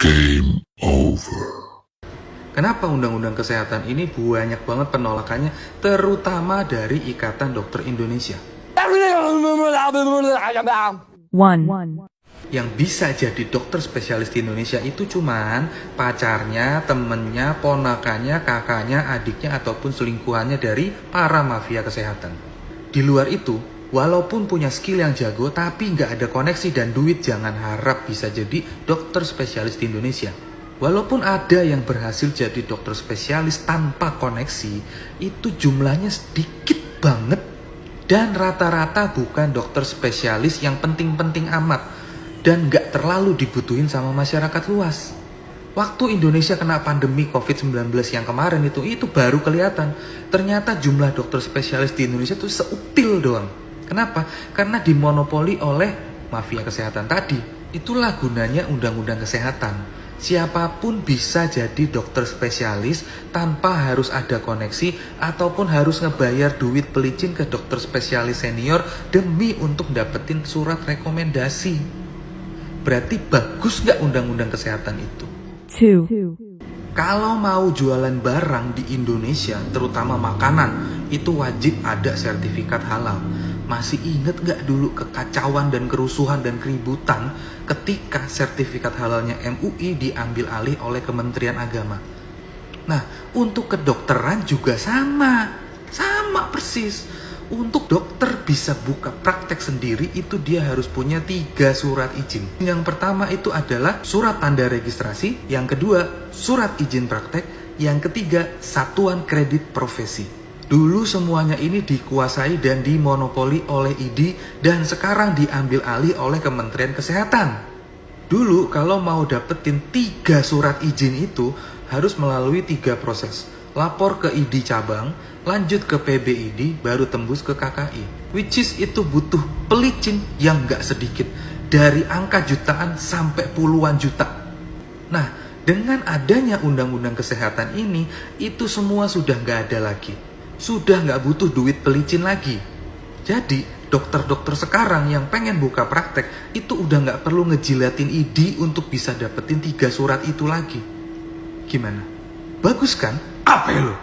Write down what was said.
Game over. Kenapa undang-undang kesehatan ini banyak banget penolakannya, terutama dari Ikatan Dokter Indonesia? Yang bisa jadi dokter spesialis di Indonesia itu cuman pacarnya, temennya, ponakannya, kakaknya, adiknya, ataupun selingkuhannya dari para mafia kesehatan. Di luar itu, walaupun punya skill yang jago, tapi nggak ada koneksi dan duit, jangan harap bisa jadi dokter spesialis di Indonesia. Walaupun ada yang berhasil jadi dokter spesialis tanpa koneksi, itu jumlahnya sedikit banget. Dan rata-rata bukan dokter spesialis yang penting-penting amat. Dan gak terlalu dibutuhin sama masyarakat luas. Waktu Indonesia kena pandemi COVID-19 yang kemarin itu baru kelihatan. Ternyata jumlah dokter spesialis di Indonesia itu seupil doang. Kenapa? Karena dimonopoli oleh mafia kesehatan tadi. Itulah gunanya undang-undang kesehatan. Siapapun bisa jadi dokter spesialis tanpa harus ada koneksi ataupun harus ngebayar duit pelicin ke dokter spesialis senior demi untuk dapetin surat rekomendasi. Berarti bagus nggak undang-undang kesehatan itu? Kalau mau jualan barang di Indonesia, terutama makanan, itu wajib ada sertifikat halal. Masih inget nggak dulu kekacauan dan kerusuhan dan keributan ketika sertifikat halalnya MUI diambil alih oleh Kementerian Agama? Nah, untuk kedokteran juga sama persis. Untuk dokter bisa buka praktek sendiri itu dia harus punya 3 surat izin. Yang pertama itu adalah surat tanda registrasi, yang kedua surat izin praktek, yang ketiga satuan kredit profesi. Dulu semuanya ini dikuasai dan dimonopoli oleh ID dan sekarang diambil alih oleh Kementerian Kesehatan. Dulu kalau mau dapetin 3 surat izin itu harus melalui 3 proses. Lapor ke ID cabang, lanjut ke PBID, baru tembus ke KKI. Which is itu butuh pelicin yang gak sedikit. Dari angka jutaan sampai puluhan juta. Nah, dengan adanya undang-undang kesehatan ini, itu semua sudah gak ada lagi. Sudah gak butuh duit pelicin lagi. Jadi, dokter-dokter sekarang yang pengen buka praktek, itu udah gak perlu ngejilatin ID untuk bisa dapetin 3 surat itu lagi. Gimana? Bagus kan? Apa ya lo?